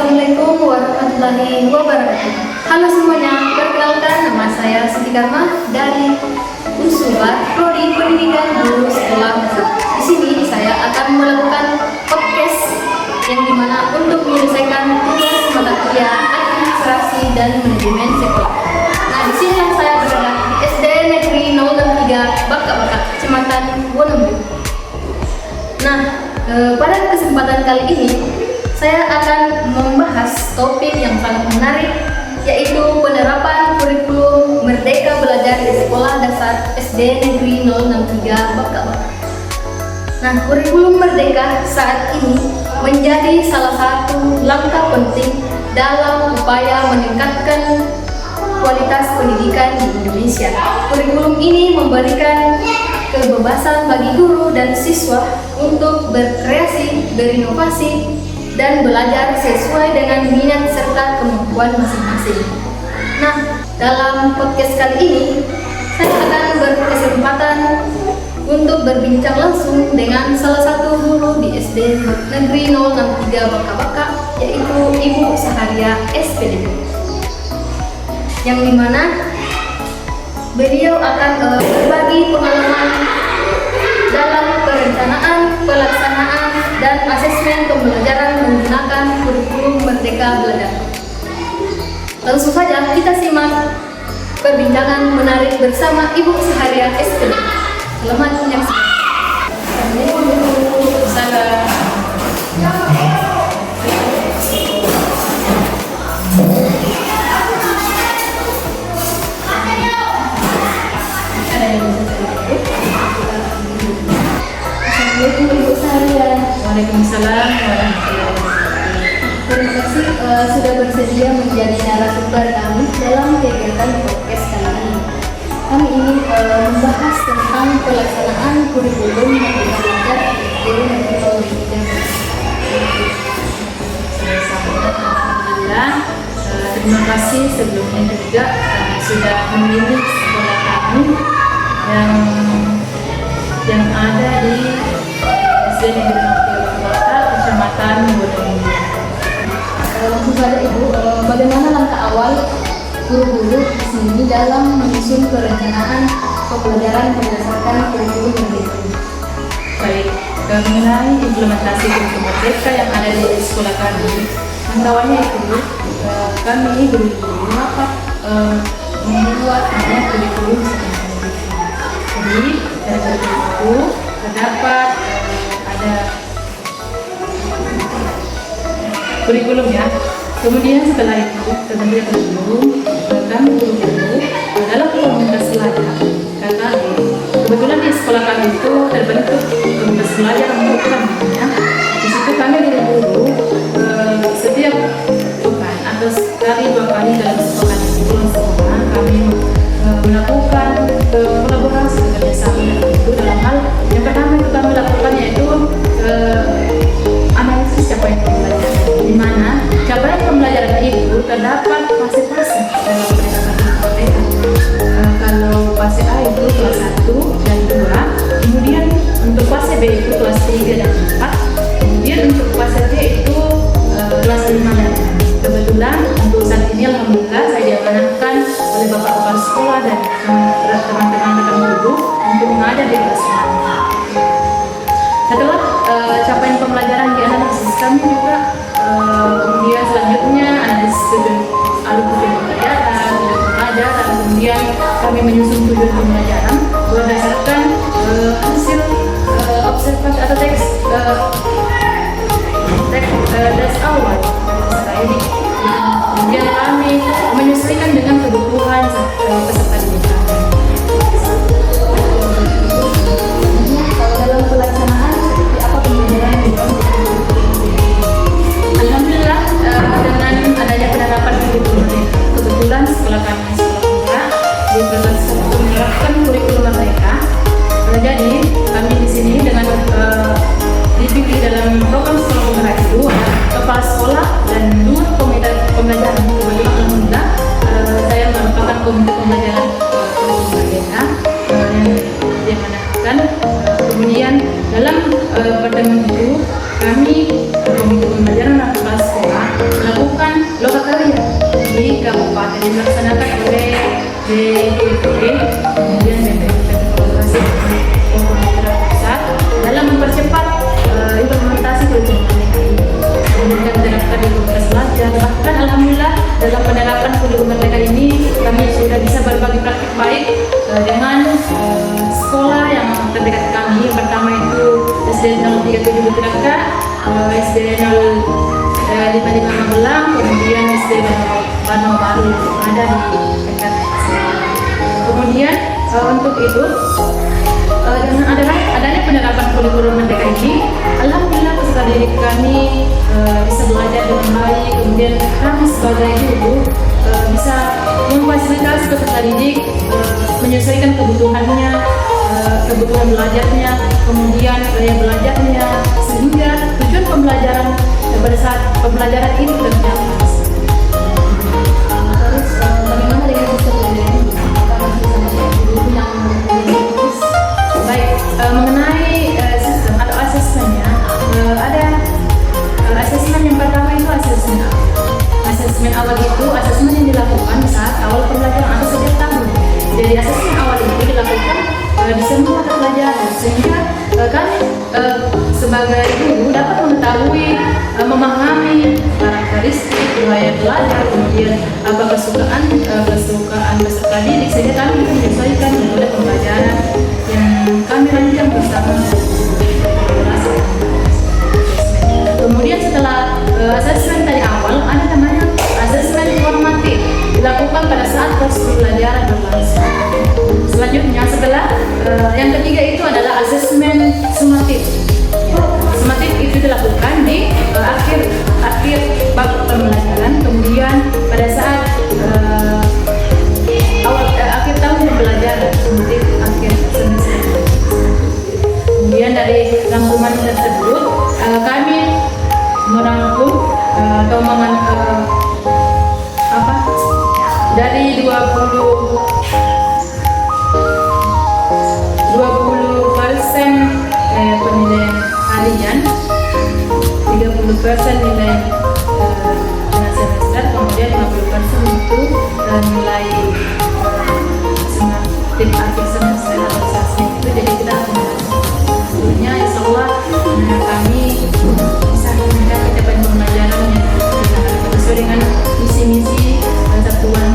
Assalamualaikum warahmatullahi wabarakatuh. Halo semuanya, perkenalkan nama saya Siti Karma dari Unsubar Prodi Pendidikan Guru Sekolah Dasar. Di sini saya akan melakukan podcast yang dimana untuk menyelesaikan tugas mata kuliah administrasi dan manajemen sekolah. Nah, di sini yang saya berada di SD Negeri 063 Baka-Baka, Kecamatan Wonombi. Nah, pada kesempatan kali ini saya akan membahas topik yang sangat menarik, yaitu penerapan kurikulum Merdeka Belajar di Sekolah Dasar SD Negeri 063 Baka-Baka. Nah, kurikulum Merdeka saat ini menjadi salah satu langkah penting dalam upaya meningkatkan kualitas pendidikan di Indonesia. Kurikulum ini memberikan kebebasan bagi guru dan siswa untuk berkreasi, berinovasi, dan belajar sesuai dengan minat serta kemampuan masing-masing. Nah, dalam podcast kali ini, saya akan berkesempatan untuk berbincang langsung dengan salah satu guru di SD Negeri 063 Baka-Baka, yaitu Ibu Saharia SPDB. Yang dimana beliau akan berbagi pengalaman dalam perencanaan, pelaksanaan, dan asesmen pembelajaran menggunakan kurikulum Merdeka Belajar. Langsung saja kita simak perbincangan menarik bersama Ibu Saharia SPDB. Selamat menyaksikan. Assalamualaikum Ibu Saharia. Waalaikumsalam warahmatullahi wabarakatuh. Terima kasih sudah bersedia menjadi narasumber kami dalam kegiatan podcast kali ini. Kami ingin membahas tentang pelaksanaan kurikulum Merdeka Belajar di Negeri 063. Alhamdulillah. Terima kasih sebelumnya juga sudah memilih sekolah kami yang ada di SD Negeri 063 Baka, Kecamatan Wonombi. Langsung saja Ibu, bagaimana langkah awal guru-guru di sini dalam menyusun perencanaan pembelajaran berdasarkan kurikulum Merdeka? Baik, mengenai implementasi kurikulum Merdeka yang ada di sekolah kami, awalnya itu kami guru-guru dapat membuat namanya kurikulum seperti ini. Jadi dari kurikulum itu terdapat ada kurikulum ya. Kemudian setelah itu terbentuk kurikulum, kami guru-guru dalam komunitas belajar. Karena kebetulan di sekolah kami itu terbentuk komunitas belajar untuk namanya. Di situ kami guru-guru setiap pekan atau sekali dua kali dalam sepekan itu pulang sekolah kami melakukan kolaborasi kerjasama itu dalam hal yang pertama itu kami lakukan yaitu analisis capaian pembelajaran, di mana capaian pembelajaran itu terdapat fase-fase dalam pendekatan mereka. Kalau fase A itu kelas 1 dan 2, kemudian untuk fase B itu kelas 3 dan 4, kemudian untuk fase C itu kelas 5 dan 6. Kebetulan untuk saat ini alhamdulillah saya diamanahkan oleh Bapak Kepala Sekolah dan teman-teman rekan guru untuk mengajar di kelas 5. Setelah capaian pembelajaran dianalisis, kami juga kemudian selanjutnya analisis alur tujuan pembelajaran, kemudian kami menyusun tujuan pembelajaran berdasarkan hasil observasi atau teks awal. Setelah ini kemudian kami menyesuaikan dengan kebutuhan peserta didik. Dalam pelaksanaan seperti apa pembelajaran di Alhamdulillah dengan adanya penerapan kurikulum Merdeka, kebetulan sekolah kami sekolah menerapkan kurikulum Merdeka. Jadi kami di sini dengan dipilih dalam program sekolah penggerak itu kepala sekolah dan 2 komite pembelajaran. Kebetulan alhamdulillah saya merupakan komite pembelajaran SD 037 Butraka, SD 055 Magelang, kemudian SD Banung Baru ada di dekat sini. Kemudian untuk itu dengan adanya penerapan kurikulum Merdeka ini, alhamdulillah peserta didik kami bisa belajar dengan baik. Kemudian kami sebagai guru bisa memfasilitasi peserta didik menyesuaikan kebutuhannya, kebutuhan belajarnya, kemudian gaya belajarnya, sehingga tujuan pembelajaran pada saat pembelajaran itu tercapai. Terus bagaimana dengan sistem pembelajaran? Apakah masih sama guru yang terus? Baik, mengenai sistem atau asesmennya, ada asesmen yang pertama itu asesmen awal. Asesmen awal itu asesmen yang dilakukan saat awal pembelajaran atau setiap tahun. Jadi asesmen awal itu dilakukan di semua mata pelajaran, sehingga kami sebagai guru dapat mengetahui, memahami karakteristik gaya belajar, kemudian apa kesukaan peserta didik, sehingga kami bisa menyesuaikan metode pembelajaran yang kami rancang bersama. Kemudian setelah asesmen dari awal, ada namanya asesmen formatif, dilakukan pada saat proses pembelajaran berlangsung. Selanjutnya setelah yang ketiga itu adalah asesmen sumatif. Sumatif itu dilakukan di akhir bab pembelajaran, kemudian pada saat akhir tahun pembelajaran, sumatif akhir semester. Kemudian dari rangkuman tersebut kami merangkum atau dari 20% penilaian harian, 30% nilai semester, kemudian 50% itu nilai sumatif akhir semester atau sasnya itu. Jadi kita tentunya insya Allah kami bisa mencapai capaian pembelajaran yang sesuai dengan misi-misi satuan.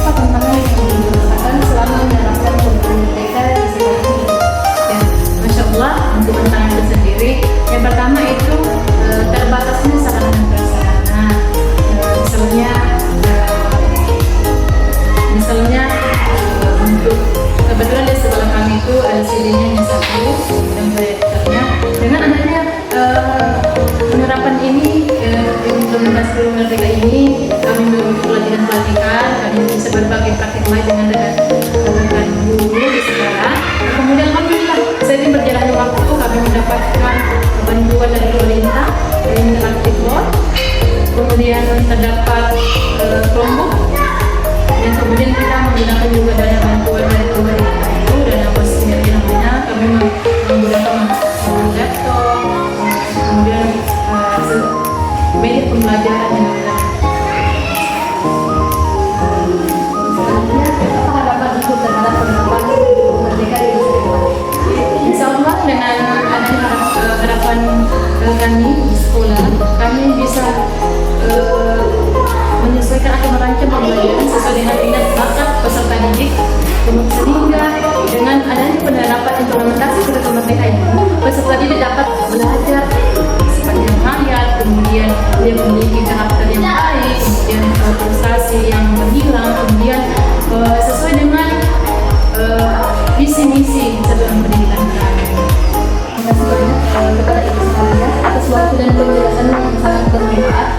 Apa tantangan yang dirasakan selama menerapkan kurikulum Merdeka di sekolah ini? Ya, Masya Allah, untuk tantangan itu sendiri, yang pertama itu terbatasnya sarana dan prasarana. Misalnya untuk kebetulan di sekolah kami itu LCD-nya hanya satu dan proyektornya. Dengan adanya penerapan ini, implementasi kurikulum Merdeka ini, kami mengikuti pelatihan, kami bisa berbagi praktik lain dengan rekan guru di sekolah. Kemudian alhamdulillah seiring berjalannya waktu kami mendapatkan bantuan dari pemerintah, interaktif board, kemudian terdapat Chromebook, dan kemudian kita menggunakan juga dana bantuan dari pemerintah itu, dana bos sendiri namanya. Kami menggunakan laptop, kemudian media pembelajaran yang ada. Selanjutnya, apakah dapat ikut terhadap penerapan kurikulum Merdeka di sekolah? Insya Allah dengan adanya harapan kami di sekolah, kami bisa menyesuaikan atau merancang pembelajaran sesuai dengan minat bakat peserta didik, sehingga dengan adanya penerapan implementasi kurikulum Merdeka ini, peserta didik dapat belajar sepanjang hayat, kemudian dia memiliki karakter yang baik, kemudian prestasi yang gemilang, kemudian sesuai dengan visi-misi satuan pendidikan kami. Terima kasih banyak kepada ibu sekalian atas waktu dan penjelasan yang sangat bermanfaat.